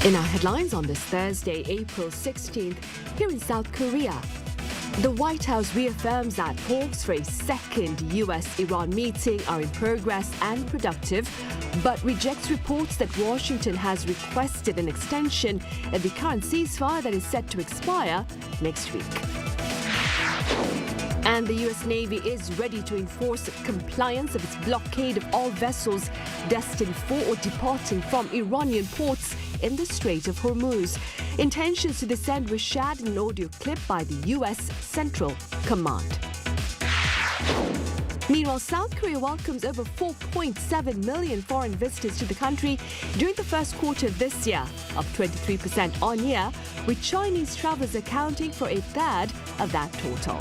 In our headlines on this Thursday, April 16th, here in South Korea, the White House reaffirms that talks for a second US-Iran meeting are in progress and productive, but rejects reports that Washington has requested an extension of the current ceasefire that is set to expire next week. And the U.S. Navy is ready to enforce compliance of its blockade of all vessels destined for or departing from Iranian ports in the Strait of Hormuz. Intentions to this end were shared in an audio clip by the U.S. Central Command. Meanwhile, South Korea welcomes over 4.7 million foreign visitors to the country during the first quarter of this year, up 23% on year, with Chinese travelers accounting for a third of that total.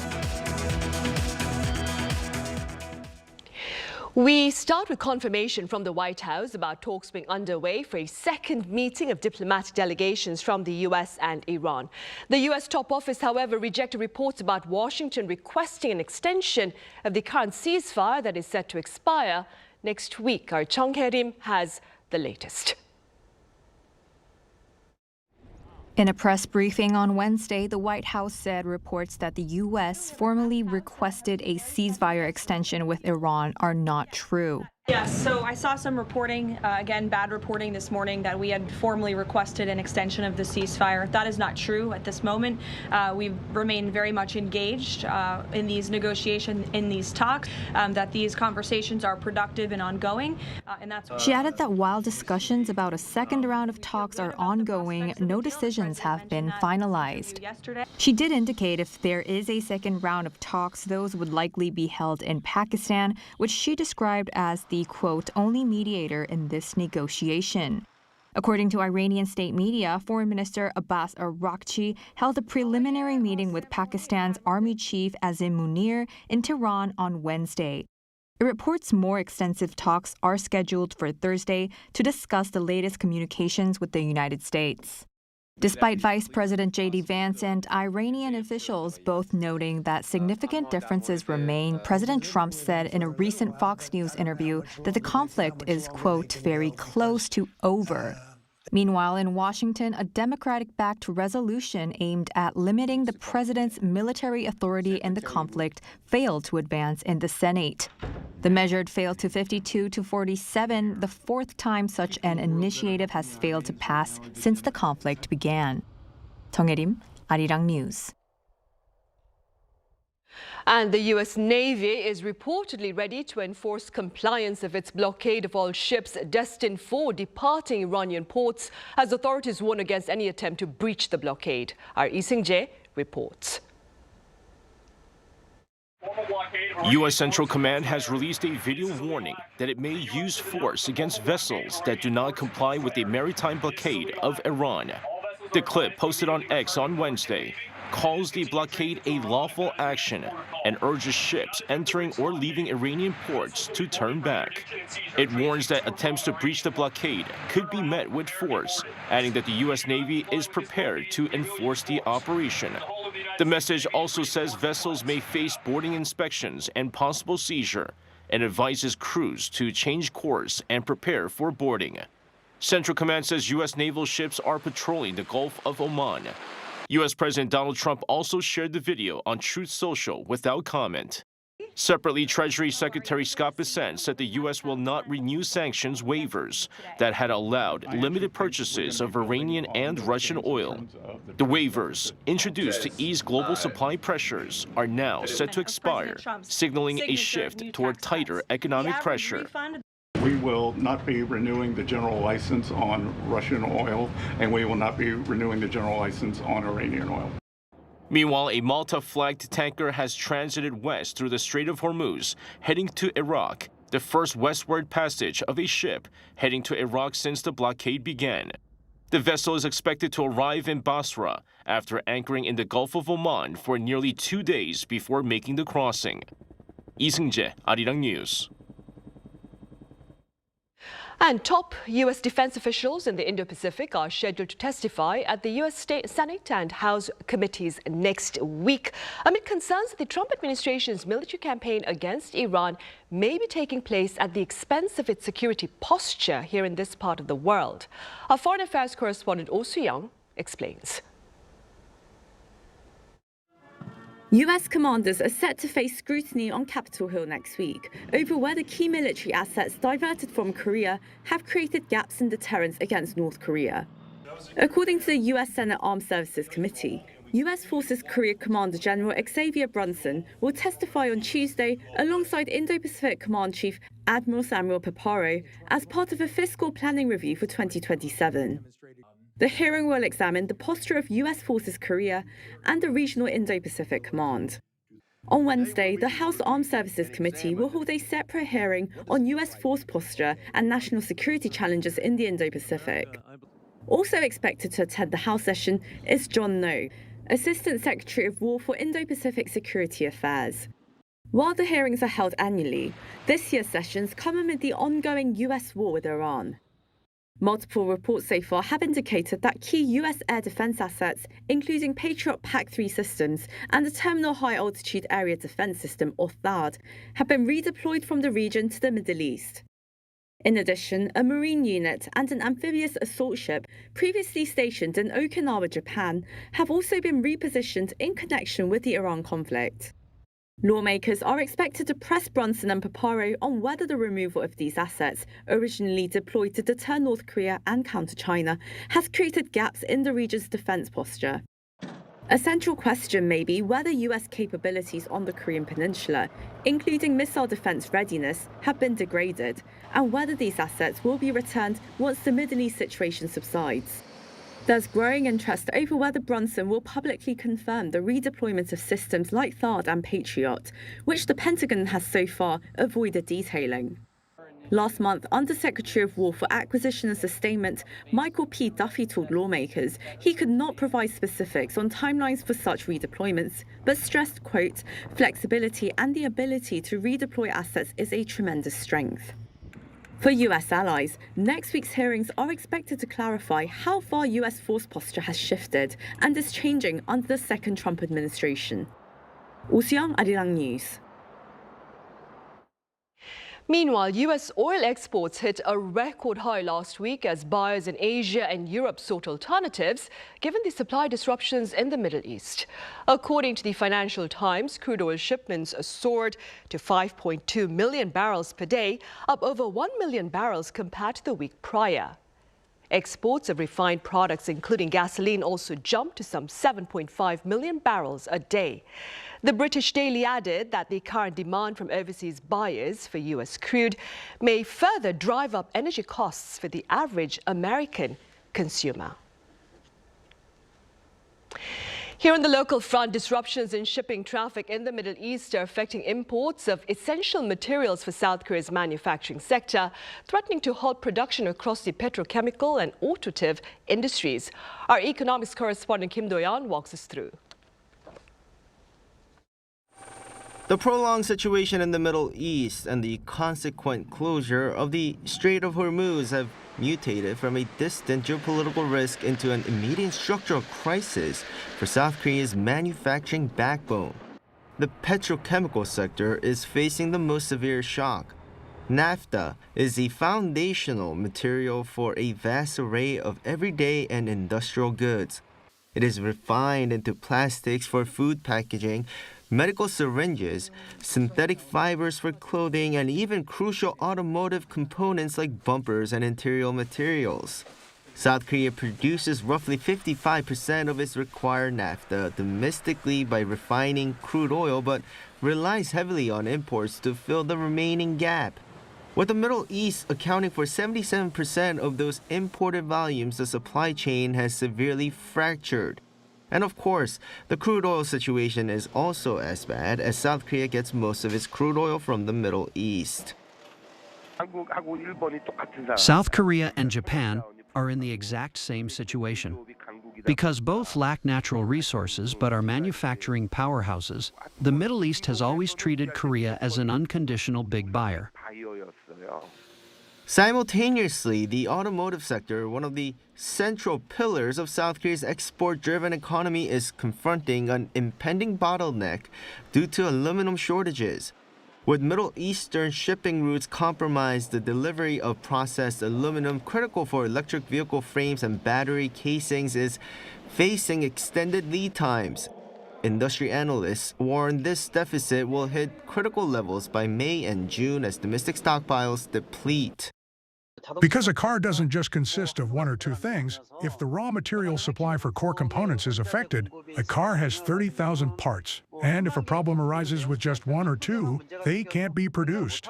We start with confirmation from the White House about talks being underway for a second meeting of diplomatic delegations from the U.S. and Iran. The U.S. top office, however, rejected reports about Washington requesting an extension of the current ceasefire that is set to expire next week. Our Chung Hae-rim has the latest. In a press briefing on Wednesday, the White House said reports that the U.S. formally requested a ceasefire extension with Iran are not true. Yes, so I saw some reporting, again, bad reporting this morning, that we had formally requested an extension of the ceasefire. That is not true at this moment. We remain very much engaged in these negotiations, in these talks, that these conversations are productive and ongoing. She added that while discussions about a second round of talks are ongoing, no decisions have been finalized. She did indicate if there is a second round of talks, those would likely be held in Pakistan, which she described as the quote, only mediator in this negotiation. According to Iranian state media, Foreign Minister Abbas Araghchi held a preliminary meeting with Pakistan's Army Chief Azim Munir in Tehran on Wednesday. It reports more extensive talks are scheduled for Thursday to discuss the latest communications with the United States. Despite Vice President J.D. Vance and Iranian officials both noting that significant differences remain, President Trump said in a recent Fox News interview that the conflict is, quote, very close to over. Meanwhile, in Washington, a Democratic-backed resolution aimed at limiting the president's military authority in the conflict failed to advance in the Senate. The measure failed to 52 to 47, the fourth time such an initiative has failed to pass since the conflict began. Chung Hae-rim, Arirang News. And the U.S. Navy is reportedly ready to enforce compliance of its blockade of all ships destined for departing Iranian ports, as authorities warn against any attempt to breach the blockade. Our Lee Seung-jae reports. U.S. Central Command has released a video warning that it may use force against vessels that do not comply with the maritime blockade of Iran. The clip, posted on X on Wednesday, calls the blockade a lawful action and urges ships entering or leaving Iranian ports to turn back. It warns that attempts to breach the blockade could be met with force, adding that the U.S. Navy is prepared to enforce the operation. The message also says vessels may face boarding inspections and possible seizure, and advises crews to change course and prepare for boarding. Central Command says U.S. naval ships are patrolling the Gulf of Oman. U.S. President Donald Trump also shared the video on Truth Social without comment. Separately, Treasury Secretary Scott Bessent said the U.S. will not renew sanctions waivers that had allowed limited purchases of Iranian and Russian oil. The waivers, introduced to ease global supply pressures, are now set to expire, signaling a shift toward tighter economic pressure. We will not be renewing the general license on Russian oil, and we will not be renewing the general license on Iranian oil. Meanwhile, a Malta-flagged tanker has transited west through the Strait of Hormuz, heading to Iraq, the first westward passage of a ship heading to Iraq since the blockade began. The vessel is expected to arrive in Basra after anchoring in the Gulf of Oman for nearly 2 days before making the crossing. Lee Seung-jae, Arirang News. And top U.S. defense officials in the Indo-Pacific are scheduled to testify at the U.S. Senate and House committees next week amid concerns that the Trump administration's military campaign against Iran may be taking place at the expense of its security posture here in this part of the world. Our foreign affairs correspondent Oh Soo-young explains. U.S. commanders are set to face scrutiny on Capitol Hill next week over whether key military assets diverted from Korea have created gaps in deterrence against North Korea. According to the U.S. Senate Armed Services Committee, U.S. Forces Korea Commander General Xavier Brunson will testify on Tuesday alongside Indo-Pacific Command Chief Admiral Samuel Paparo as part of a fiscal planning review for 2027. The hearing will examine the posture of U.S. Forces Korea and the Regional Indo-Pacific Command. On Wednesday, the House Armed Services Committee will hold a separate hearing on U.S. force posture and national security challenges in the Indo-Pacific. Also expected to attend the House session is John No, Assistant Secretary of War for Indo-Pacific Security Affairs. While the hearings are held annually, this year's sessions come amid the ongoing U.S. war with Iran. Multiple reports so far have indicated that key U.S. air defense assets, including Patriot PAC-3 systems and the Terminal High Altitude Area Defense System, or THAAD, have been redeployed from the region to the Middle East. In addition, a marine unit and an amphibious assault ship previously stationed in Okinawa, Japan, have also been repositioned in connection with the Iran conflict. Lawmakers are expected to press Brunson and Paparo on whether the removal of these assets, originally deployed to deter North Korea and counter China, has created gaps in the region's defense posture. A central question may be whether U.S. capabilities on the Korean peninsula, including missile defense readiness, have been degraded, and whether these assets will be returned once the Middle East situation subsides. There's growing interest over whether Brunson will publicly confirm the redeployment of systems like THAAD and Patriot, which the Pentagon has so far avoided detailing. Last month, Undersecretary of War for Acquisition and Sustainment Michael P. Duffy told lawmakers he could not provide specifics on timelines for such redeployments, but stressed, quote, flexibility and the ability to redeploy assets is a tremendous strength. For U.S. allies, next week's hearings are expected to clarify how far U.S. force posture has shifted and is changing under the second Trump administration. Oh Soo-young, Arirang News. Meanwhile, U.S. oil exports hit a record high last week as buyers in Asia and Europe sought alternatives, given the supply disruptions in the Middle East. According to the Financial Times, crude oil shipments soared to 5.2 million barrels per day, up over 1 million barrels compared to the week prior. Exports of refined products, including gasoline, also jumped to some 7.5 million barrels a day. The British Daily added that the current demand from overseas buyers for U.S. crude may further drive up energy costs for the average American consumer. Here on the local front, disruptions in shipping traffic in the Middle East are affecting imports of essential materials for South Korea's manufacturing sector, threatening to halt production across the petrochemical and automotive industries. Our economics correspondent Kim Do-yeon walks us through. The prolonged situation in the Middle East and the consequent closure of the Strait of Hormuz have mutated from a distant geopolitical risk into an immediate structural crisis for South Korea's manufacturing backbone. The petrochemical sector is facing the most severe shock. Naphtha is the foundational material for a vast array of everyday and industrial goods. It is refined into plastics for food packaging, medical syringes, synthetic fibers for clothing, and even crucial automotive components like bumpers and interior materials. South Korea produces roughly 55% of its required naphtha domestically by refining crude oil, but relies heavily on imports to fill the remaining gap. With the Middle East accounting for 77% of those imported volumes, the supply chain has severely fractured. And of course, the crude oil situation is also as bad, as South Korea gets most of its crude oil from the Middle East. South Korea and Japan are in the exact same situation. Because both lack natural resources but are manufacturing powerhouses, the Middle East has always treated Korea as an unconditional big buyer. Simultaneously, the automotive sector, one of the central pillars of South Korea's export-driven economy, is confronting an impending bottleneck due to aluminum shortages. With Middle Eastern shipping routes compromised, the delivery of processed aluminum critical for electric vehicle frames and battery casings is facing extended lead times. Industry analysts warn this deficit will hit critical levels by May and June as domestic stockpiles deplete. Because a car doesn't just consist of one or two things, if the raw material supply for core components is affected, a car has 30,000 parts. And if a problem arises with just one or two, they can't be produced.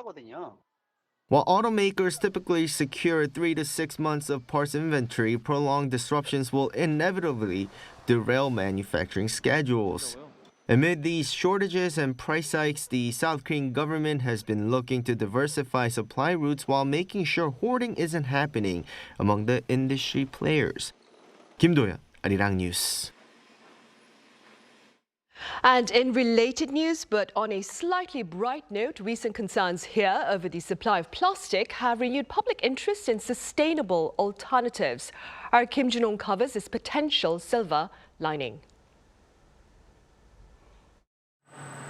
While automakers typically secure 3 to 6 months of parts inventory, prolonged disruptions will inevitably derail manufacturing schedules. Amid these shortages and price hikes, the South Korean government has been looking to diversify supply routes while making sure hoarding isn't happening among the industry players. Kim Do-yeon, Arirang News. And in related news, but on a slightly bright note, recent concerns here over the supply of plastic have renewed public interest in sustainable alternatives. Our Kim Jun-ong covers this potential silver lining.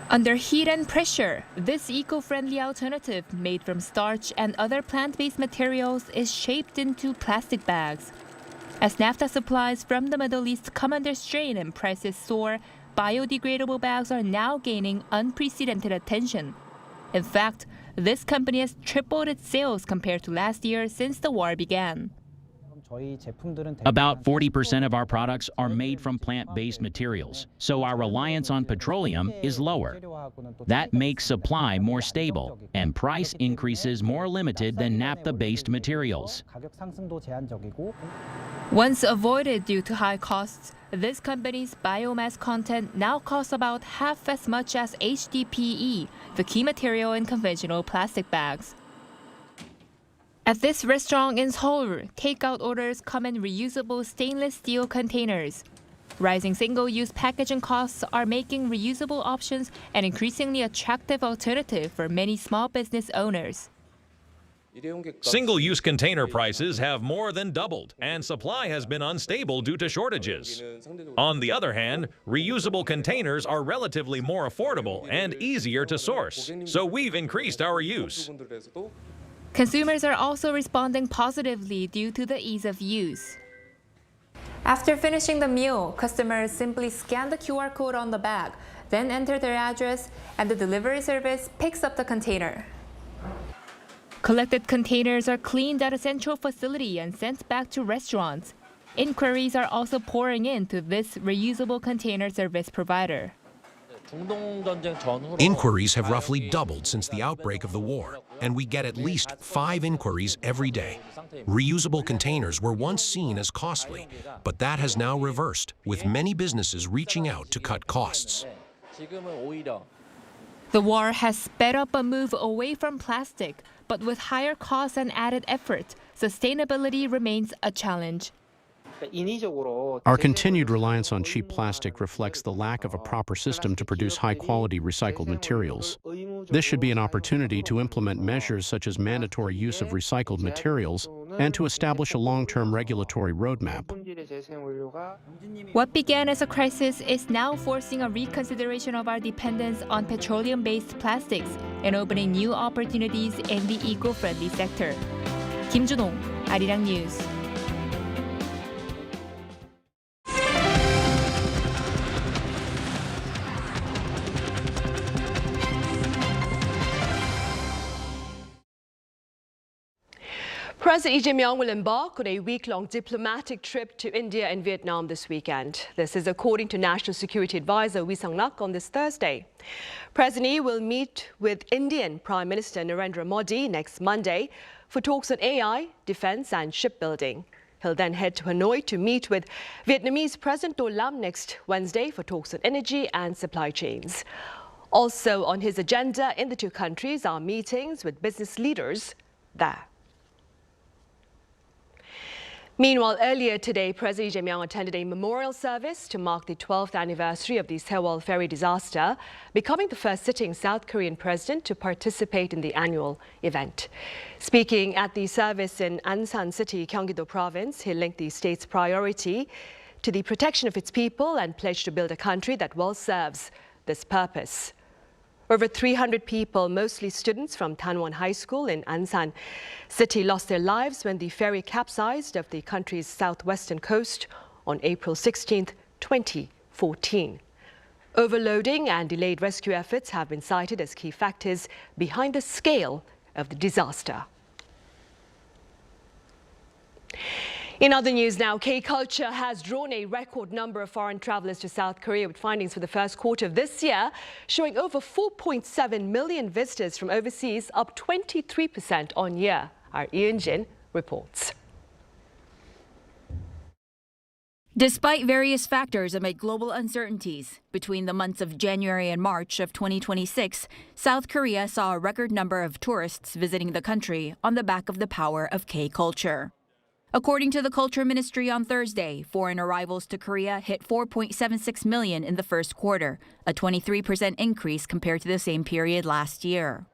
Under heat and pressure, this eco-friendly alternative made from starch and other plant-based materials is shaped into plastic bags. As naphtha supplies from the Middle East come under strain and prices soar, biodegradable bags are now gaining unprecedented attention. In fact, this company has tripled its sales compared to last year since the war began. About 40% of our products are made from plant-based materials, so our reliance on petroleum is lower. That makes supply more stable and price increases more limited than naphtha-based materials. Once avoided due to high costs, this company's biomass content now costs about half as much as HDPE, the key material in conventional plastic bags. At this restaurant in Sewol, takeout orders come in reusable stainless steel containers. Rising single-use packaging costs are making reusable options an increasingly attractive alternative for many small business owners. Single-use container prices have more than doubled, and supply has been unstable due to shortages. On the other hand, reusable containers are relatively more affordable and easier to source, so we've increased our use. Consumers are also responding positively due to the ease of use. After finishing the meal, customers simply scan the QR code on the bag, then enter their address, and the delivery service picks up the container. Collected containers are cleaned at a central facility and sent back to restaurants. Inquiries are also pouring in to this reusable container service provider. Inquiries have roughly doubled since the outbreak of the war, and we get at least 5 inquiries every day. Reusable containers were once seen as costly, but that has now reversed, with many businesses reaching out to cut costs. The war has sped up a move away from plastic, but with higher costs and added effort, sustainability remains a challenge. Our continued reliance on cheap plastic reflects the lack of a proper system to produce high-quality recycled materials. This should be an opportunity to implement measures such as mandatory use of recycled materials and to establish a long-term regulatory roadmap. What began as a crisis is now forcing a reconsideration of our dependence on petroleum-based plastics and opening new opportunities in the eco-friendly sector. Kim Jun-ong, Arirang News. President Lee Jae-myung will embark on a week-long diplomatic trip to India and Vietnam this weekend. This is according to National Security Advisor Wee Sang-nak on this Thursday. President Lee will meet with Indian Prime Minister Narendra Modi next Monday for talks on AI, defense and shipbuilding. He'll then head to Hanoi to meet with Vietnamese President Do Lam next Wednesday for talks on energy and supply chains. Also on his agenda in the two countries are meetings with business leaders there. Meanwhile, earlier today, President Lee Jae-myung attended a memorial service to mark the 12th anniversary of the Sewol ferry disaster, becoming the first sitting South Korean president to participate in the annual event. Speaking at the service in Ansan City, Gyeonggi-do Province, he linked the state's priority to the protection of its people and pledged to build a country that well serves this purpose. Over 300 people, mostly students from Tanwon High School in Ansan City, lost their lives when the ferry capsized off the country's southwestern coast on April 16, 2014. Overloading and delayed rescue efforts have been cited as key factors behind the scale of the disaster. In other news now, K-Culture has drawn a record number of foreign travelers to South Korea, with findings for the first quarter of this year showing over 4.7 million visitors from overseas, up 23% on year. Our Jin reports. Despite various factors amid global uncertainties, between the months of January and March of 2026, South Korea saw a record number of tourists visiting the country on the back of the power of K-Culture. According to the Culture Ministry on Thursday, foreign arrivals to Korea hit 4.76 million in the first quarter, a 23% increase compared to the same period last year.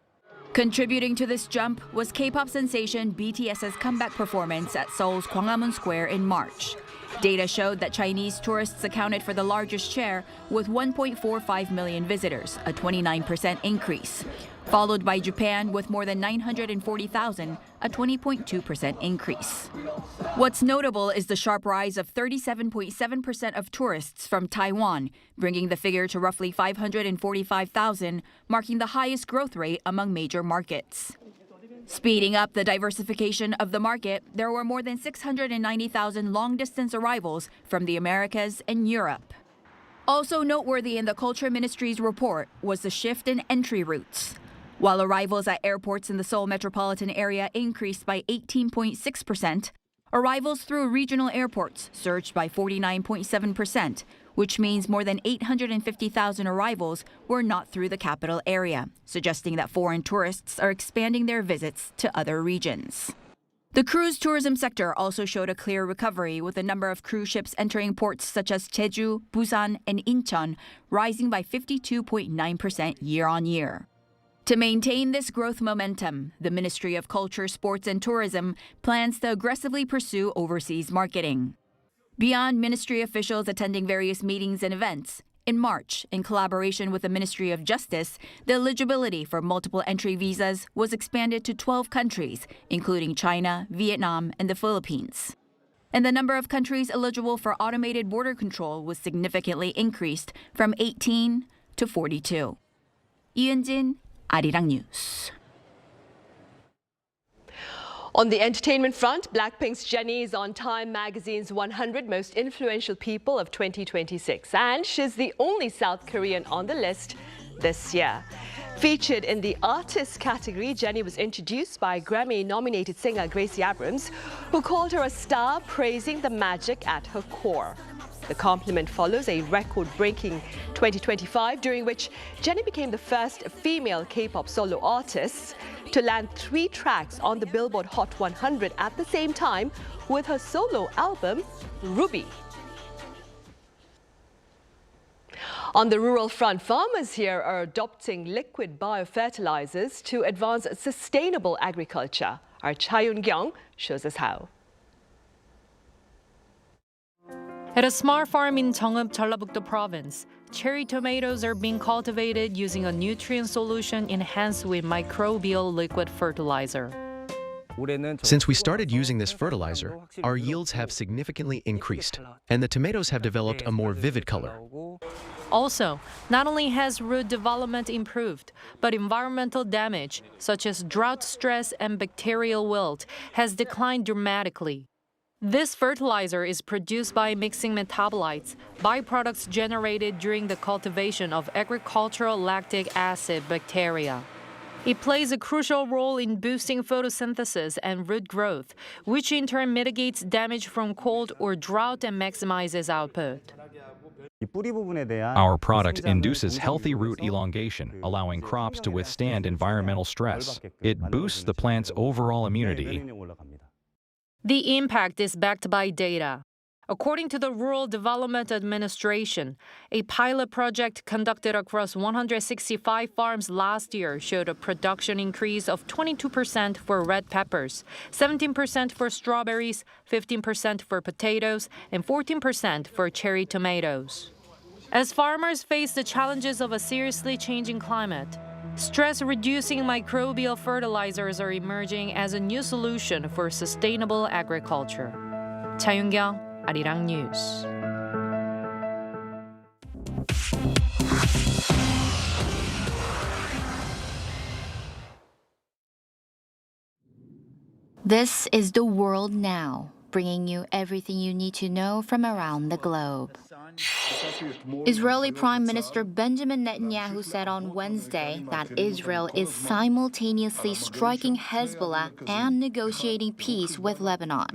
Contributing to this jump was K-pop sensation BTS's comeback performance at Seoul's Gwanghwamun Square in March. Data showed that Chinese tourists accounted for the largest share, with 1.45 million visitors, a 29% increase, followed by Japan with more than 940,000, a 20.2% increase. What's notable is the sharp rise of 37.7% of tourists from Taiwan, bringing the figure to roughly 545,000, marking the highest growth rate among major markets. Speeding up the diversification of the market, there were more than 690,000 long-distance arrivals from the Americas and Europe. Also noteworthy in the Culture Ministry's report was the shift in entry routes. While arrivals at airports in the Seoul metropolitan area increased by 18.6%, arrivals through regional airports surged by 49.7%, which means more than 850,000 arrivals were not through the capital area, suggesting that foreign tourists are expanding their visits to other regions. The cruise tourism sector also showed a clear recovery, with the number of cruise ships entering ports such as Jeju, Busan, and Incheon rising by 52.9% year-on-year. To maintain this growth momentum, the Ministry of Culture, Sports and Tourism plans to aggressively pursue overseas marketing. Beyond ministry officials attending various meetings and events, in March, in collaboration with the Ministry of Justice, the eligibility for multiple entry visas was expanded to 12 countries, including China, Vietnam, and the Philippines. And the number of countries eligible for automated border control was significantly increased from 18 to 42. Jin, Arirang News. On the entertainment front, BLACKPINK's Jennie is on Time magazine's 100 Most Influential People of 2026, and she's the only South Korean on the list this year. Featured in the artist category, Jennie was introduced by Grammy-nominated singer Gracie Abrams, who called her a star, praising the magic at her core. The compliment follows a record-breaking 2025, during which Jennie became the first female K-pop solo artist to land 3 tracks on the Billboard Hot 100 at the same time with her solo album, Ruby. On the rural front, farmers here are adopting liquid biofertilizers to advance sustainable agriculture. Our Cha Yoon-kyung shows us how. At a smart farm in Jeongeum, Jeollabuk-do Province, cherry tomatoes are being cultivated using a nutrient solution enhanced with microbial liquid fertilizer. Since we started using this fertilizer, our yields have significantly increased, and the tomatoes have developed a more vivid color. Also, not only has root development improved, but environmental damage, such as drought stress and bacterial wilt, has declined dramatically. This fertilizer is produced by mixing metabolites, byproducts generated during the cultivation of agricultural lactic acid bacteria. It plays a crucial role in boosting photosynthesis and root growth, which in turn mitigates damage from cold or drought and maximizes output. Our product induces healthy root elongation, allowing crops to withstand environmental stress. It boosts the plant's overall immunity. The impact is backed by data. According to the Rural Development Administration, a pilot project conducted across 165 farms last year showed a production increase of 22% for red peppers, 17% for strawberries, 15% for potatoes, and 14% for cherry tomatoes. As farmers face the challenges of a seriously changing climate, stress-reducing microbial fertilizers are emerging as a new solution for sustainable agriculture. 차윤경, Arirang News. This is The World Now, bringing you everything you need to know from around the globe. Israeli Prime Minister Benjamin Netanyahu said on Wednesday that Israel is simultaneously striking Hezbollah and negotiating peace with Lebanon.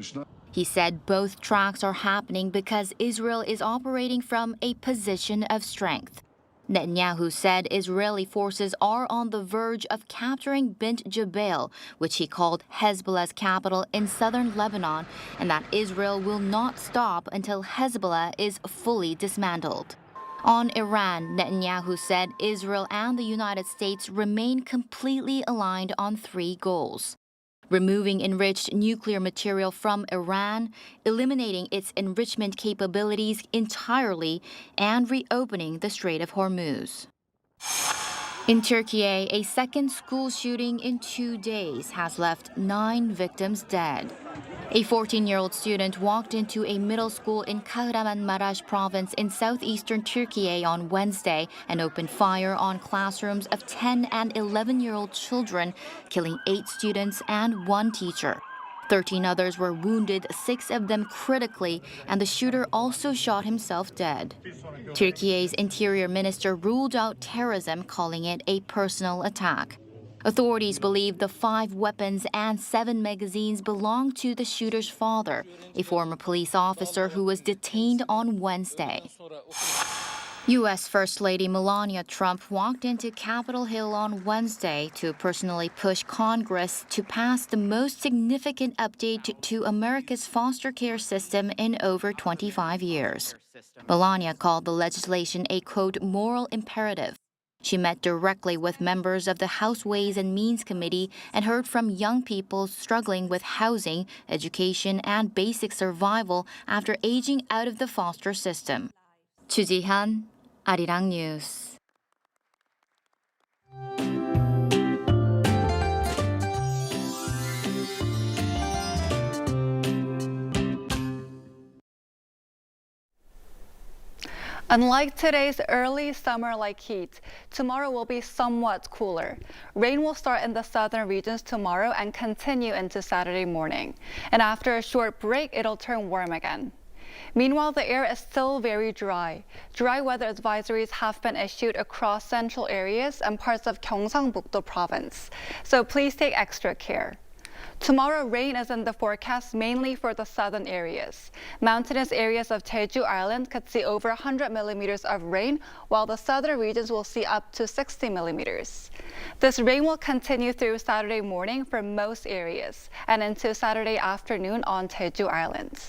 He said both tracks are happening because Israel is operating from a position of strength. Netanyahu said Israeli forces are on the verge of capturing Bint Jbeil, which he called Hezbollah's capital in southern Lebanon, and that Israel will not stop until Hezbollah is fully dismantled. On Iran, Netanyahu said Israel and the United States remain completely aligned on 3 goals: removing enriched nuclear material from Iran, eliminating its enrichment capabilities entirely, and reopening the Strait of Hormuz. In Turkey, a second school shooting in 2 days has left 9 victims dead. A 14-year-old student walked into a middle school in Kahramanmaraş province in southeastern Turkey on Wednesday and opened fire on classrooms of 10 and 11-year-old children, killing 8 students and 1 teacher. 13 others were wounded, 6 of them critically, and the shooter also shot himself dead. Turkey's interior minister ruled out terrorism, calling it a personal attack. Authorities believe the 5 weapons and 7 magazines belong to the shooter's father, a former police officer who was detained on Wednesday. U.S. First Lady Melania Trump walked into Capitol Hill on Wednesday to personally push Congress to pass the most significant update to America's foster care system in over 25 years. Melania called the legislation a, quote, moral imperative. She met directly with members of the House Ways and Means Committee and heard from young people struggling with housing, education, and basic survival after aging out of the foster system. Chu Ji-han, Arirang News. Unlike today's early summer-like heat, tomorrow will be somewhat cooler. Rain will start in the southern regions tomorrow and continue into Saturday morning. And after a short break, it'll turn warm again. Meanwhile, the air is still very dry. Dry weather advisories have been issued across central areas and parts of Gyeongsangbuk-do province, so please take extra care. Tomorrow, rain is in the forecast mainly for the southern areas. Mountainous areas of Jeju Island could see over 100 millimeters of rain, while the southern regions will see up to 60 millimeters. This rain will continue through Saturday morning for most areas and into Saturday afternoon on Jeju Island.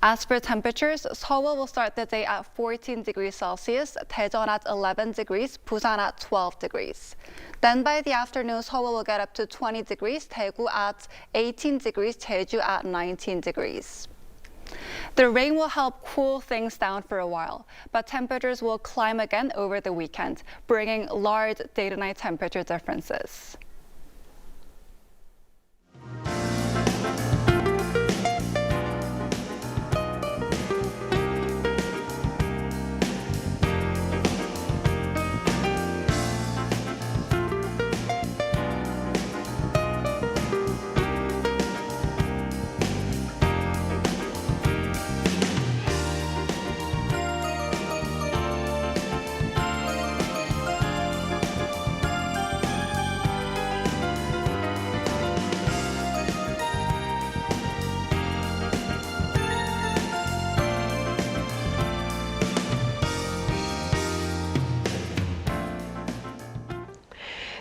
As for temperatures, Sewol will start the day at 14 degrees Celsius, Daejeon at 11 degrees, Busan at 12 degrees. Then by the afternoon, Sewol will get up to 20 degrees, Daegu at 18 degrees, Jeju at 19 degrees. The rain will help cool things down for a while, but temperatures will climb again over the weekend, bringing large day-to-night temperature differences.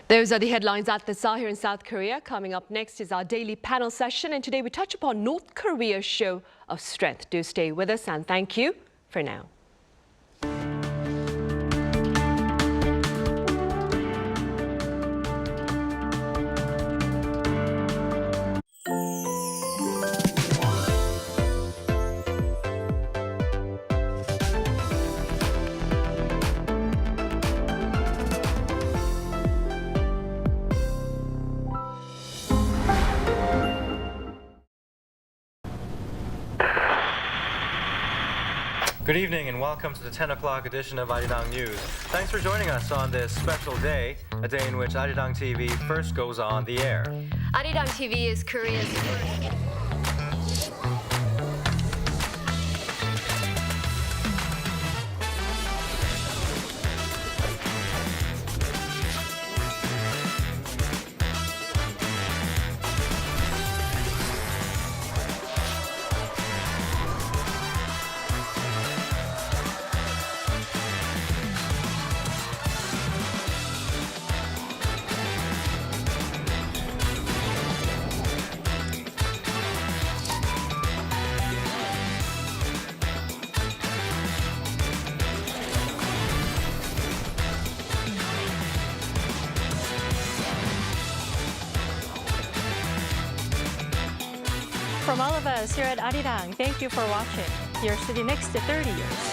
Those are the headlines at this hour here in South Korea. Coming up next is our daily panel session, and today we touch upon North Korea's show of strength. Do stay with us, and thank you for now. Good evening and welcome to the 10 o'clock edition of Arirang News. Thanks for joining us on this special day, a day in which Arirang TV first goes on the air. Arirang TV is Korea's first. From all of us here at Arirang, thank you for watching. Here's to the next 30 years.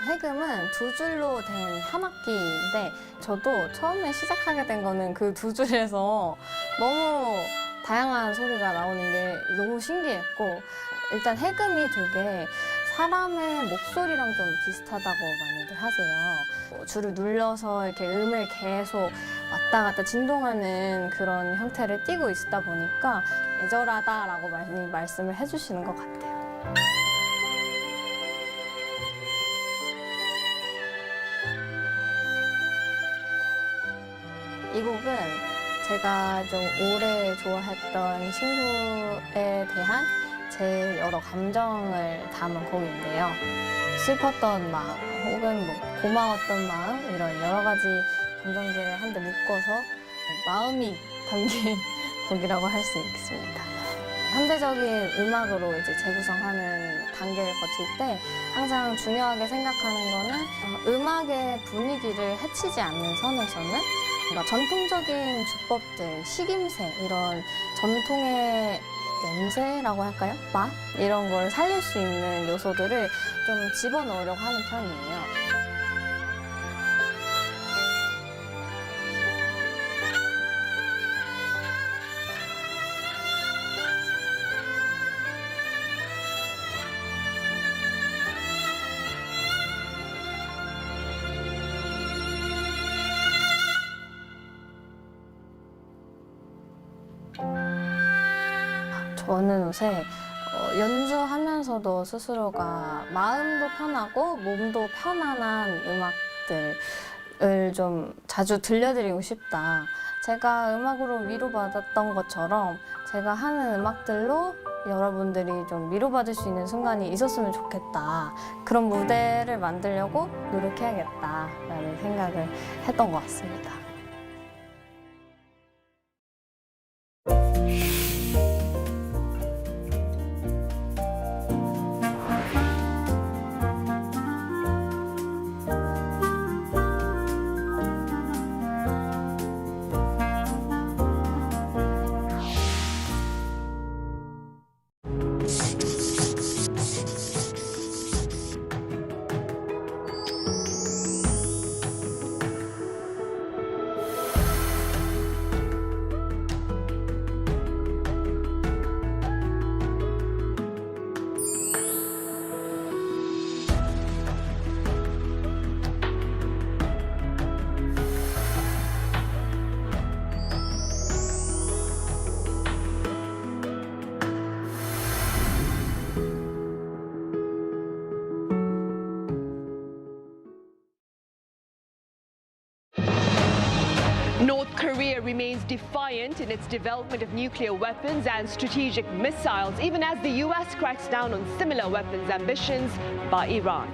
해금은 두 줄로 된 현악기인데 저도 처음에 시작하게 된 거는 그 두 줄에서 너무 다양한 소리가 나오는 게 너무 신기했고 일단 해금이 되게 사람의 목소리랑 좀 비슷하다고 많이들 하세요. 줄을 눌러서 이렇게 음을 계속 왔다 갔다 진동하는 그런 형태를 띠고 있다 보니까 애절하다라고 많이 말씀을 해주시는 것 같아요. 이 곡은 제가 좀 오래 좋아했던 친구에 대한 제 여러 감정을 담은 곡인데요. 슬펐던 마음, 혹은 뭐 고마웠던 마음, 이런 여러 가지 감정들을 한데 묶어서 마음이 담긴 곡이라고 할 수 있습니다. 현대적인 음악으로 이제 재구성하는 단계를 거칠 때 항상 중요하게 생각하는 거는 음악의 분위기를 해치지 않는 선에서는 전통적인 주법들, 식임새, 이런 전통의 냄새라고 할까요? 맛? 이런 걸 살릴 수 있는 요소들을 좀 집어넣으려고 하는 편이에요. 저는 요새 연주하면서도 스스로가 마음도 편하고 몸도 편안한 음악들을 좀 자주 들려드리고 싶다. 제가 음악으로 위로받았던 것처럼 제가 하는 음악들로 여러분들이 좀 위로받을 수 있는 순간이 있었으면 좋겠다. 그런 무대를 만들려고 노력해야겠다라는 생각을 했던 것 같습니다. remains defiant in its development of nuclear weapons and strategic missiles, even as the U.S. cracks down on similar weapons ambitions by Iran.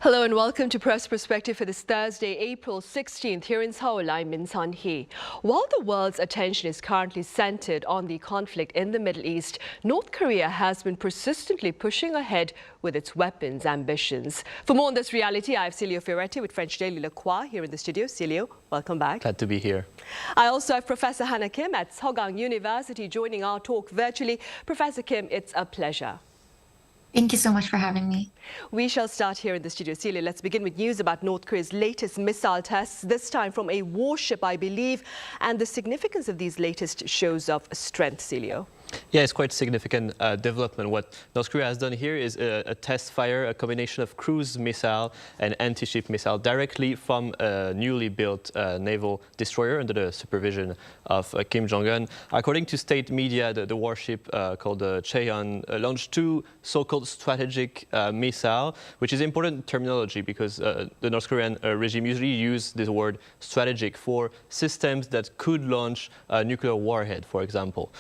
Hello and welcome to Press Perspective for this Thursday, April 16th. Here in Sewol, I'm Min Sun-hee. While the world's attention is currently centered on the conflict in the Middle East, North Korea has been persistently pushing ahead with its weapons ambitions. For more on this reality, I have Celio Fioretti with French daily Le Croix here in the studio. Celio, welcome back. Glad to be here. I also have Professor Hannah Kim at Sogang University joining our talk virtually. Professor Kim, it's a pleasure. Thank you so much for having me. We shall start here in the studio. Celia, let's begin with news about North Korea's latest missile tests, this time from a warship, I believe, and the significance of these latest shows of strength, Celio. Yeah, it's quite significant development. What North Korea has done here is a test fire, a combination of cruise missile and anti-ship missile directly from a newly built naval destroyer under the supervision of Kim Jong-un. According to state media, the warship called Cheon launched two so-called strategic missile, which is important terminology because the North Korean regime usually uses this word strategic for systems that could launch a nuclear warhead, for example.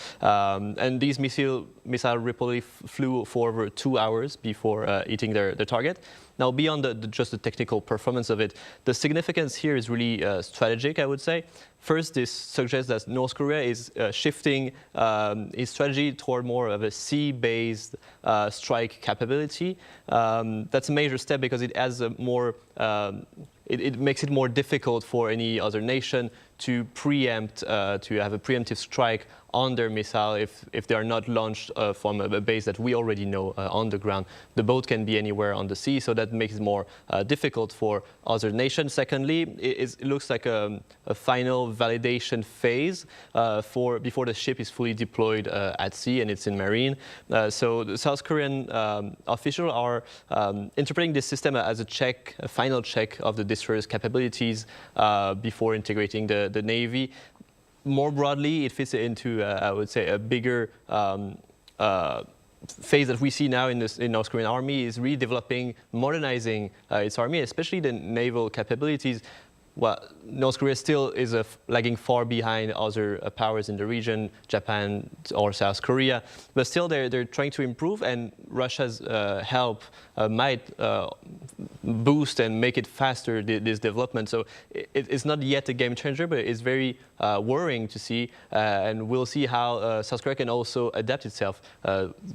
And these missile reportedly flew for over 2 hours before hitting their target. Now, beyond just the technical performance of it, the significance here is really strategic, I would say. First, this suggests that North Korea is shifting its strategy toward more of a sea-based strike capability. That's a major step because it has a more it makes it more difficult for any other nation to preempt, to have a preemptive strike on their missile if they are not launched from a base that we already know on the ground. The boat can be anywhere on the sea, so that makes it more difficult for other nations. Secondly, it looks like a final validation phase before the ship is fully deployed at sea and it's in marine. So the South Korean officials are interpreting this system as a final check of the destroyer's capabilities before integrating the Navy. More broadly, it fits into, I would say, a bigger phase that we see now in North Korean army is really developing, modernizing its army, especially the naval capabilities. Well, North Korea still is lagging far behind other powers in the region, Japan or South Korea. But still, they're trying to improve, and Russia's help might boost and make it faster, this development. So it's not yet a game changer, but it's very worrying to see. And we'll see how South Korea can also adapt itself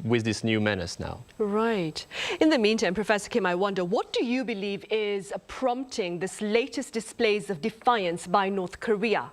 with this new menace now. Right. In the meantime, Professor Kim, I wonder, what do you believe is prompting this latest display of defiance by North Korea?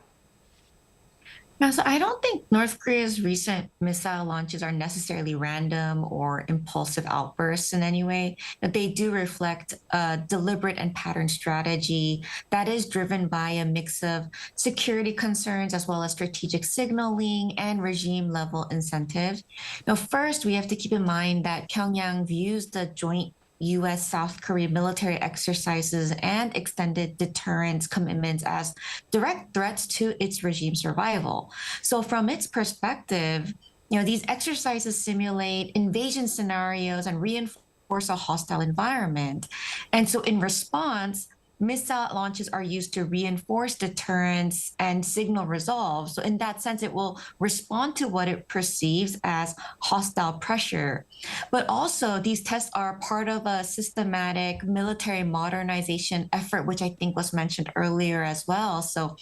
Now, so I don't think North Korea's recent missile launches are necessarily random or impulsive outbursts in any way. They do reflect a deliberate and patterned strategy that is driven by a mix of security concerns as well as strategic signaling and regime-level incentives. Now, first, we have to keep in mind that Pyongyang views the joint U.S.-South Korea military exercises and extended deterrence commitments as direct threats to its regime survival. So from its perspective, these exercises simulate invasion scenarios and reinforce a hostile environment. And so in response, missile launches are used to reinforce deterrence and signal resolve. So in that sense, it will respond to what it perceives as hostile pressure. But also, these tests are part of a systematic military modernization effort, which I think was mentioned earlier as well. So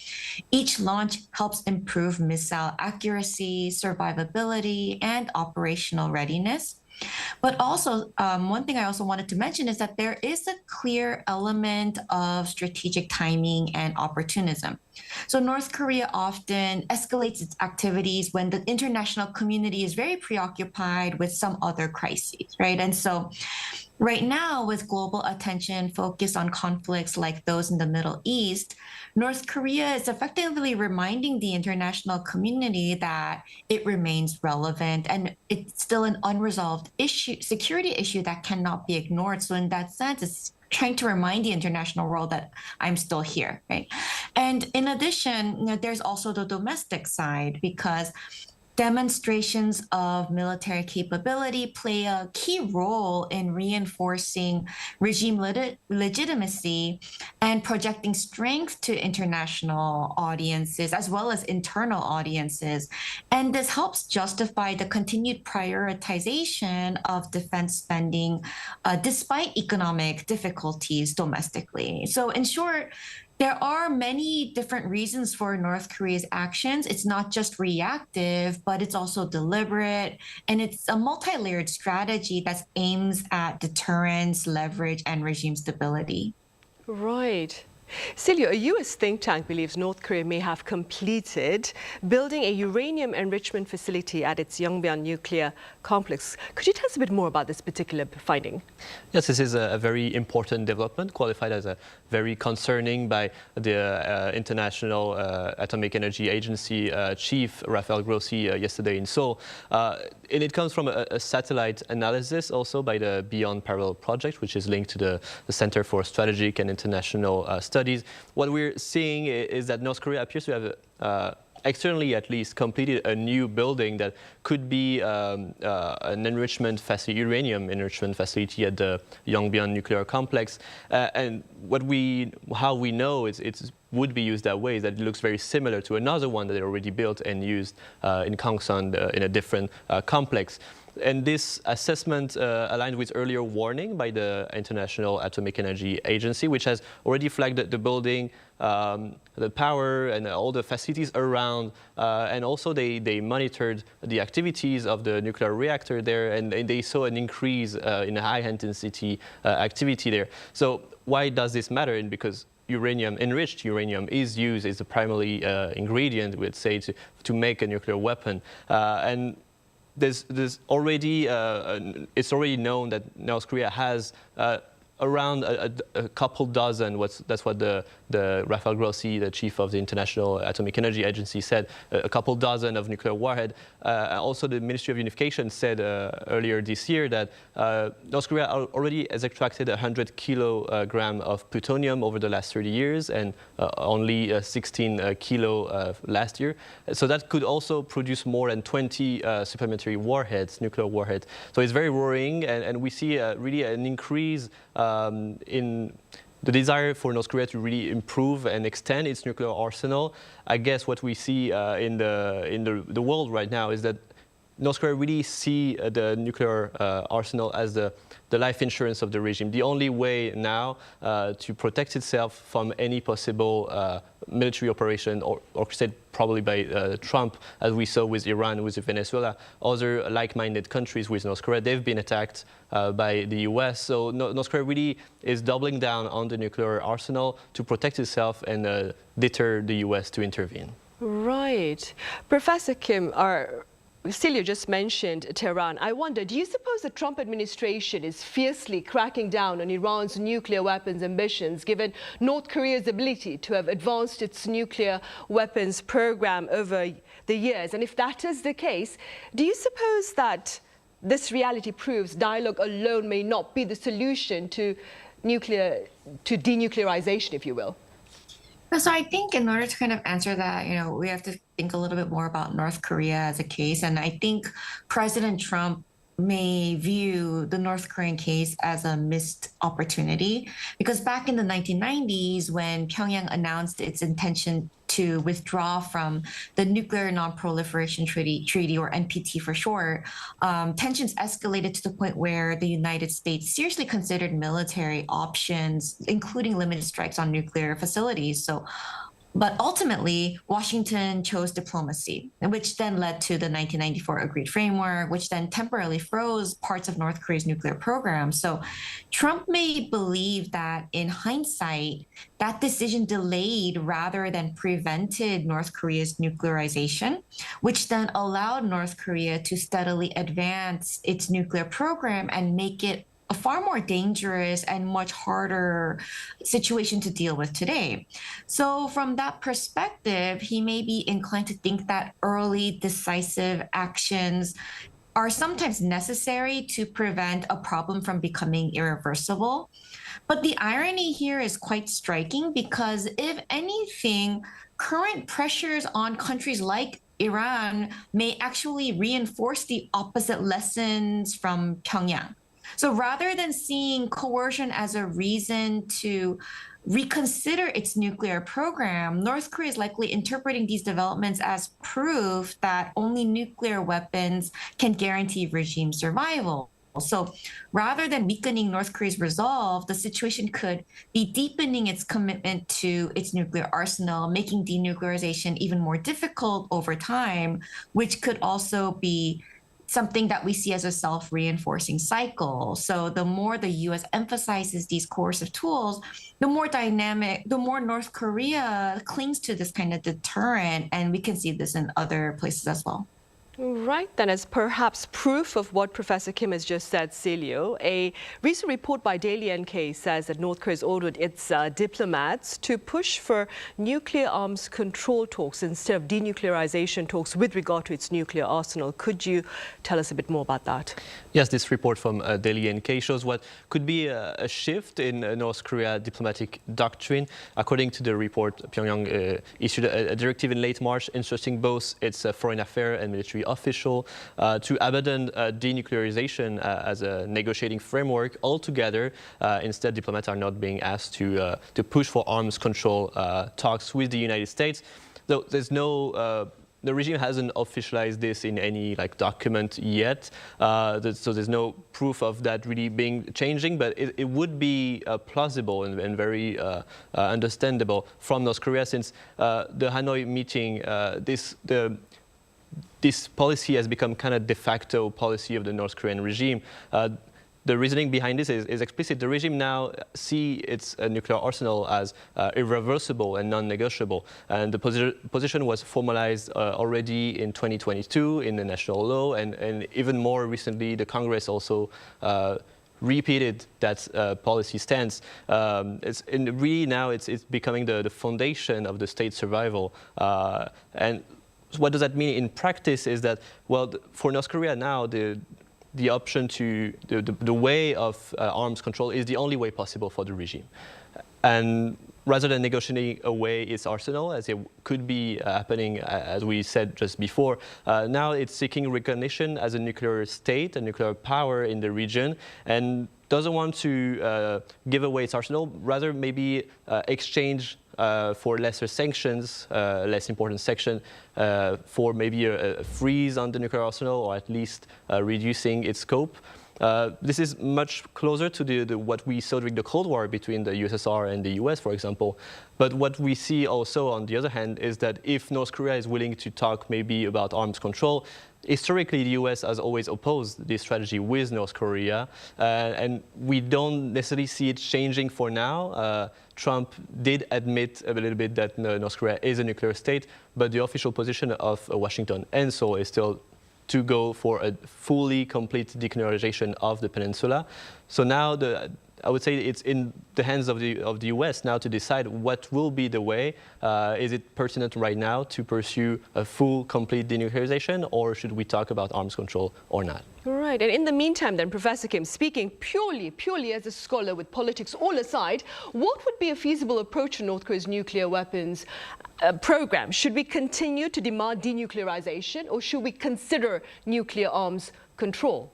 each launch helps improve missile accuracy, survivability, and operational readiness. But also, one thing I also wanted to mention is that there is a clear element of strategic timing and opportunism. So North Korea often escalates its activities when the international community is very preoccupied with some other crises, right? And so Right now, with global attention focused on conflicts like those in the Middle East, North Korea is effectively reminding the international community that it remains relevant and it's still an unresolved issue, security issue that cannot be ignored. So in that sense, it's trying to remind the international world that I'm still here, right? And in addition, there's also the domestic side, because demonstrations of military capability play a key role in reinforcing regime legitimacy and projecting strength to international audiences as well as internal audiences. And this helps justify the continued prioritization of defense spending despite economic difficulties domestically. So in short, there are many different reasons for North Korea's actions. It's not just reactive, but it's also deliberate. And it's a multi-layered strategy that aims at deterrence, leverage, and regime stability. Right. Celia, a U.S. think tank believes North Korea may have completed building a uranium enrichment facility at its Yongbyon nuclear complex. Could you tell us a bit more about this particular finding? Yes, this is a very important development, qualified as a very concerning by the International Atomic Energy Agency chief, Rafael Grossi, yesterday in Seoul. And it comes from a satellite analysis also by the Beyond Parallel project, which is linked to the Center for Strategic and International Studies. What we're seeing is that North Korea appears to have externally at least completed a new building that could be an enrichment facility, uranium enrichment facility at the Yongbyon nuclear complex. And how we know it would be used that way is that it looks very similar to another one that they already built and used in Kangsan in a different complex. And this assessment aligned with earlier warning by the International Atomic Energy Agency, which has already flagged the building, the power and all the facilities around. And also they monitored the activities of the nuclear reactor there, and they saw an increase in high intensity activity there. So why does this matter? And because enriched uranium is used as the primary ingredient, we'd say, to make a nuclear weapon. And there's already, it's already known that North Korea has around a couple dozen, that's what the Rafael Grossi, the chief of the International Atomic Energy Agency, said, a couple dozen of nuclear warhead. Also, the Ministry of Unification said earlier this year that North Korea already has extracted 100 kilogram of plutonium over the last 30 years and only 16 kilo last year. So that could also produce more than 20 supplementary warheads, nuclear warheads. So it's very worrying, and we see really an increase in the desire for North Korea to really improve and extend its nuclear arsenal. I guess what we see in the world right now is that North Korea really see the nuclear arsenal as the life insurance of the regime. The only way now to protect itself from any possible military operation orchestrated probably by Trump, as we saw with Iran, with Venezuela, other like-minded countries with North Korea, they've been attacked by the US. So North Korea really is doubling down on the nuclear arsenal to protect itself and deter the US to intervene. Right. Professor Kim, Celia just mentioned Tehran. I wonder, do you suppose the Trump administration is fiercely cracking down on Iran's nuclear weapons ambitions, given North Korea's ability to have advanced its nuclear weapons program over the years? And if that is the case, do you suppose that this reality proves dialogue alone may not be the solution to denuclearization, if you will? So I think in order to kind of answer that, we have to think a little bit more about North Korea as a case. And I think President Trump may view the North Korean case as a missed opportunity, because back in the 1990s, when Pyongyang announced its intention to withdraw from the Nuclear Non-Proliferation Treaty, or NPT for short, tensions escalated to the point where the United States seriously considered military options, including limited strikes on nuclear facilities. But ultimately, Washington chose diplomacy, which then led to the 1994 Agreed Framework, which then temporarily froze parts of North Korea's nuclear program. So Trump may believe that in hindsight, that decision delayed rather than prevented North Korea's nuclearization, which then allowed North Korea to steadily advance its nuclear program and make it a far more dangerous and much harder situation to deal with today. So from that perspective, he may be inclined to think that early decisive actions are sometimes necessary to prevent a problem from becoming irreversible. But the irony here is quite striking because, if anything, current pressures on countries like Iran may actually reinforce the opposite lessons from Pyongyang. So rather than seeing coercion as a reason to reconsider its nuclear program, North Korea is likely interpreting these developments as proof that only nuclear weapons can guarantee regime survival. So rather than weakening North Korea's resolve, the situation could be deepening its commitment to its nuclear arsenal, making denuclearization even more difficult over time, which could also be something that we see as a self-reinforcing cycle. So the more the U.S. emphasizes these coercive tools, the more North Korea clings to this kind of deterrent, and we can see this in other places as well. Right, then, as perhaps proof of what Professor Kim has just said, Celio, a recent report by Daily NK says that North Korea has ordered its diplomats to push for nuclear arms control talks instead of denuclearization talks with regard to its nuclear arsenal. Could you tell us a bit more about that? Yes, this report from Daily NK shows what could be a shift in North Korea diplomatic doctrine. According to the report, Pyongyang issued a directive in late March instructing both its foreign affairs and military official to abandon denuclearization as a negotiating framework altogether. Instead, diplomats are not being asked to push for arms control talks with the United States. Though there's no the regime hasn't officialized this in any document yet, so there's no proof of that really being changing. But it would be plausible and very understandable from North Korea, since the Hanoi meeting, this policy has become kind of de facto policy of the North Korean regime. The reasoning behind this is explicit. The regime now sees its nuclear arsenal as irreversible and non-negotiable. And the position was formalized already in 2022 in the national law, and even more recently, the Congress also repeated that policy stance. Really now it's becoming the foundation of the state's survival. And what does that mean in practice is that, well, for North Korea now, the option to the way of arms control is the only way possible for the regime. And rather than negotiating away its arsenal, as it could be happening, as we said just before, now it's seeking recognition as a nuclear state, a nuclear power in the region, and doesn't want to give away its arsenal, rather maybe exchange for lesser sanctions, less important section, for maybe a freeze on the nuclear arsenal, or at least reducing its scope. This is much closer to what we saw during the Cold War between the USSR and the US, for example. But what we see also, on the other hand, is that if North Korea is willing to talk maybe about arms control, historically, the US has always opposed this strategy with North Korea, and we don't necessarily see it changing for now. Trump did admit a little bit that North Korea is a nuclear state, but the official position of Washington and Seoul is still to go for a fully complete denuclearization of the peninsula. So now I would say it's in the hands of the U.S. now to decide what will be the way. Is it pertinent right now to pursue a full, complete denuclearization, or should we talk about arms control or not? Right, and in the meantime then, Professor Kim, speaking purely as a scholar with politics all aside, what would be a feasible approach to North Korea's nuclear weapons program? Should we continue to demand denuclearization, or should we consider nuclear arms control?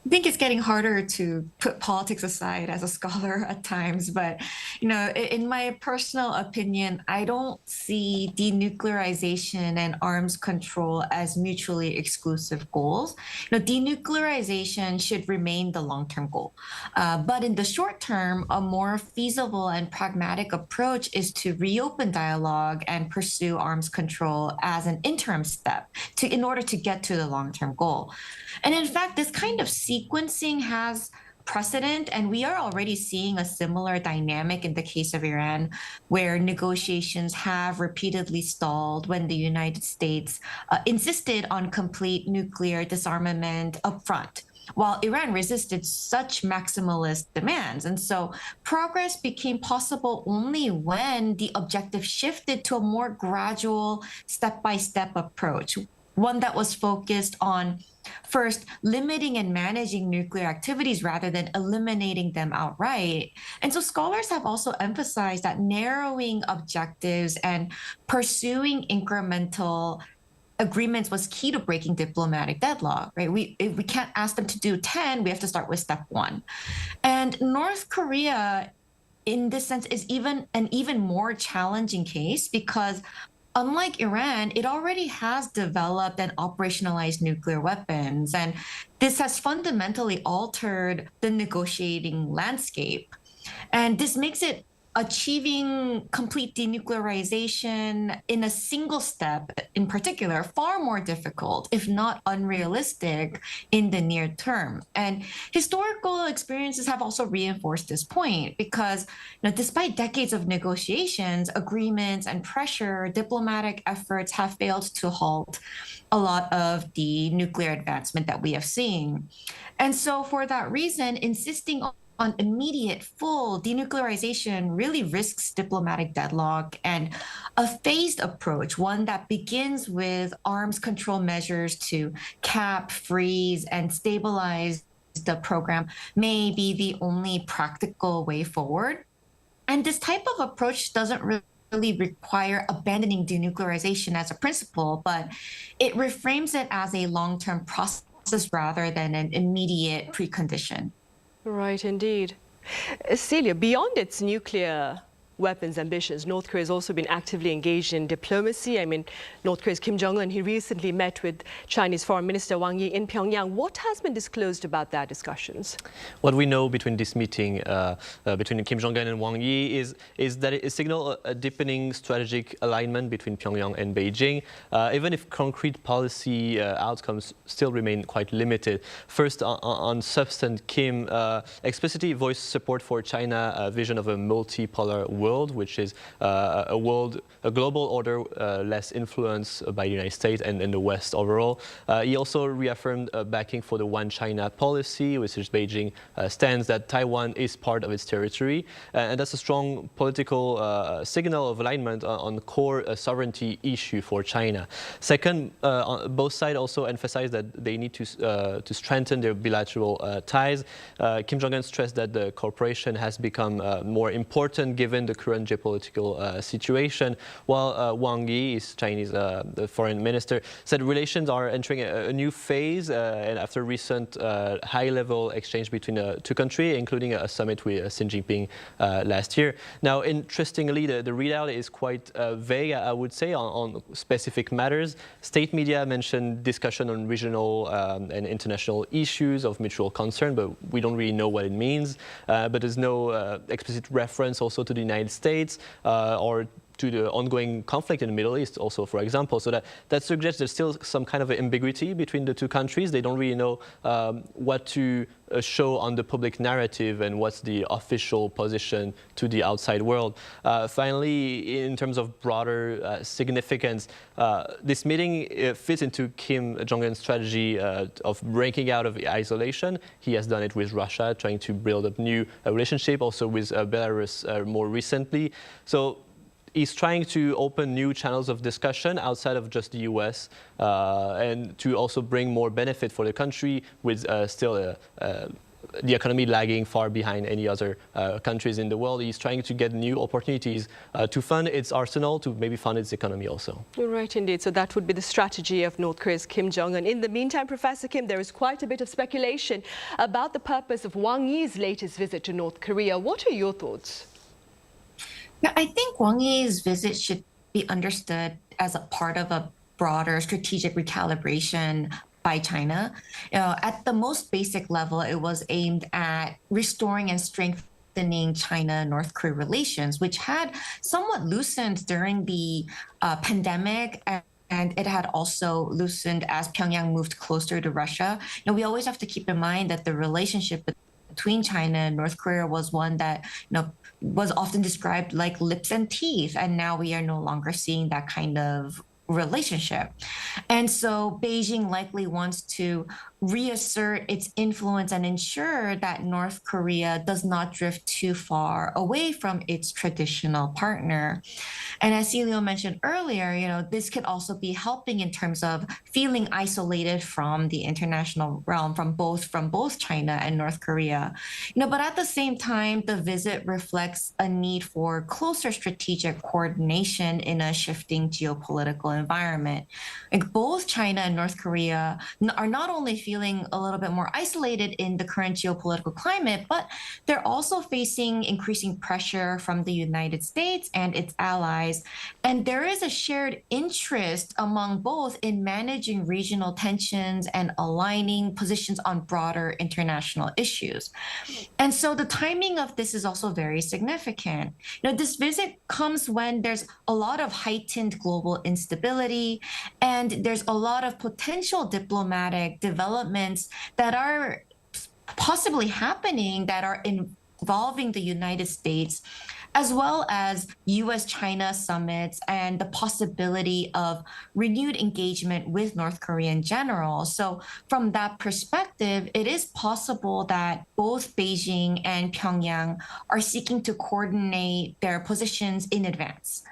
I think it's getting harder to put politics aside as a scholar at times, but in my personal opinion, I don't see denuclearization and arms control as mutually exclusive goals. Denuclearization should remain the long-term goal, but in the short term, a more feasible and pragmatic approach is to reopen dialogue and pursue arms control as an interim step in order to get to the long-term goal. And in fact, this kind of sequencing has precedent, and we are already seeing a similar dynamic in the case of Iran, where negotiations have repeatedly stalled when the United States insisted on complete nuclear disarmament upfront. while Iran resisted such maximalist demands. And so progress became possible only when the objective shifted to a more gradual, step-by-step approach, one that was focused on first limiting and managing nuclear activities rather than eliminating them outright. And so scholars have also emphasized that narrowing objectives and pursuing incremental agreements was key to breaking diplomatic deadlock, right? We can't ask them to do 10, we have to start with step 1. And North Korea, in this sense, is an even more challenging case because unlike Iran, it already has developed and operationalized nuclear weapons. And this has fundamentally altered the negotiating landscape. And this makes it achieving complete denuclearization in a single step, in particular, far more difficult, if not unrealistic, in the near term. And historical experiences have also reinforced this point because, despite decades of negotiations, agreements, and pressure, diplomatic efforts have failed to halt a lot of the nuclear advancement that we have seen. And so for that reason, insisting on immediate full denuclearization really risks diplomatic deadlock, and a phased approach, one that begins with arms control measures to cap, freeze, and stabilize the program, may be the only practical way forward. And this type of approach doesn't really require abandoning denuclearization as a principle, but it reframes it as a long-term process rather than an immediate precondition. Right, indeed. Celia, beyond its nuclear weapons ambitions, North Korea has also been actively engaged in diplomacy. I mean, North Korea's Kim Jong-un, he recently met with Chinese Foreign Minister Wang Yi in Pyongyang. What has been disclosed about their discussions? What we know between this meeting between Kim Jong-un and Wang Yi is that it signals a deepening strategic alignment between Pyongyang and Beijing, even if concrete policy outcomes still remain quite limited. First, on substance, Kim explicitly voiced support for China's vision of a multipolar world, which is a global order less influenced by the United States and the West overall. He also reaffirmed backing for the One China policy, which is Beijing stands that Taiwan is part of its territory. And that's a strong political signal of alignment on core sovereignty issue for China. Second, both sides also emphasized that they need to strengthen their bilateral ties. Kim Jong-un stressed that the cooperation has become more important given the current geopolitical situation, while Wang Yi, is Chinese the foreign minister, said relations are entering a new phase and after recent high-level exchange between the two countries, including a summit with Xi Jinping last year. Now, interestingly, the readout is quite vague, I would say, on specific matters. State media mentioned discussion on regional and international issues of mutual concern, but we don't really know what it means. But there's no explicit reference also to the United States or to the ongoing conflict in the Middle East also, for example. So that suggests there's still some kind of ambiguity between the two countries. They don't really know what to show on the public narrative and what's the official position to the outside world. Finally, in terms of broader significance, this meeting fits into Kim Jong-un's strategy of breaking out of isolation. He has done it with Russia, trying to build a new relationship, also with Belarus more recently. So he's trying to open new channels of discussion outside of just the U.S. And to also bring more benefit for the country with still the economy lagging far behind any other countries in the world. He's trying to get new opportunities to fund its arsenal, to maybe fund its economy also. You're right, indeed. So that would be the strategy of North Korea's Kim Jong-un. In the meantime, Professor Kim, there is quite a bit of speculation about the purpose of Wang Yi's latest visit to North Korea. What are your thoughts? Yeah, I think Wang Yi's visit should be understood as a part of a broader strategic recalibration by China. At the most basic level, it was aimed at restoring and strengthening China-North Korea relations, which had somewhat loosened during the pandemic, and it had also loosened as Pyongyang moved closer to Russia. We always have to keep in mind that the relationship between China and North Korea was one that was often described like lips and teeth, and now we are no longer seeing that kind of relationship. And so Beijing likely wants to reassert its influence and ensure that North Korea does not drift too far away from its traditional partner. And as Celio mentioned earlier, this could also be helping in terms of feeling isolated from the international realm from both China and North Korea. But at the same time, the visit reflects a need for closer strategic coordination in a shifting geopolitical environment. Like both China and North Korea are not only feeling a little bit more isolated in the current geopolitical climate, but they're also facing increasing pressure from the United States and its allies. And there is a shared interest among both in managing regional tensions and aligning positions on broader international issues. And so the timing of this is also very significant. This visit comes when there's a lot of heightened global instability, and there's a lot of potential diplomatic developments that are possibly happening that are involving the United States, as well as U.S.-China summits and the possibility of renewed engagement with North Korea in general. So from that perspective, it is possible that both Beijing and Pyongyang are seeking to coordinate their positions in advance.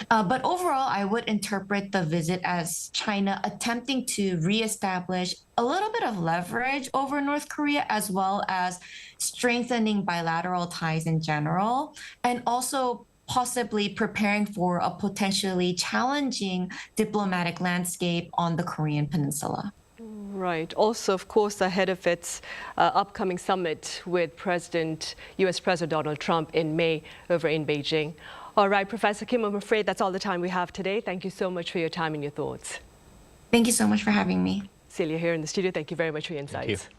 But overall, I would interpret the visit as China attempting to reestablish a little bit of leverage over North Korea, as well as strengthening bilateral ties in general, and also possibly preparing for a potentially challenging diplomatic landscape on the Korean Peninsula. Right. Also, of course, ahead of its upcoming summit with U.S. President Donald Trump in May over in Beijing. All right, Professor Kim, I'm afraid that's all the time we have today. Thank you so much for your time and your thoughts. Thank you so much for having me. Celia here in the studio. Thank you very much for your insights.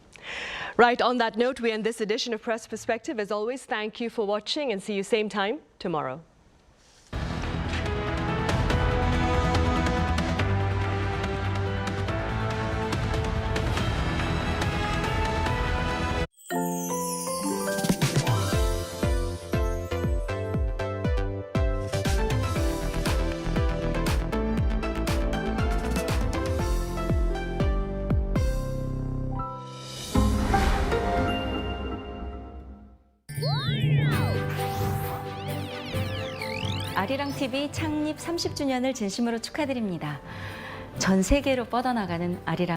Right, on that note, we end this edition of Press Perspective. As always, thank you for watching and see you same time tomorrow. 아리랑 TV 창립 30주년을 진심으로 축하드립니다. 전 세계로 뻗어나가는 아리랑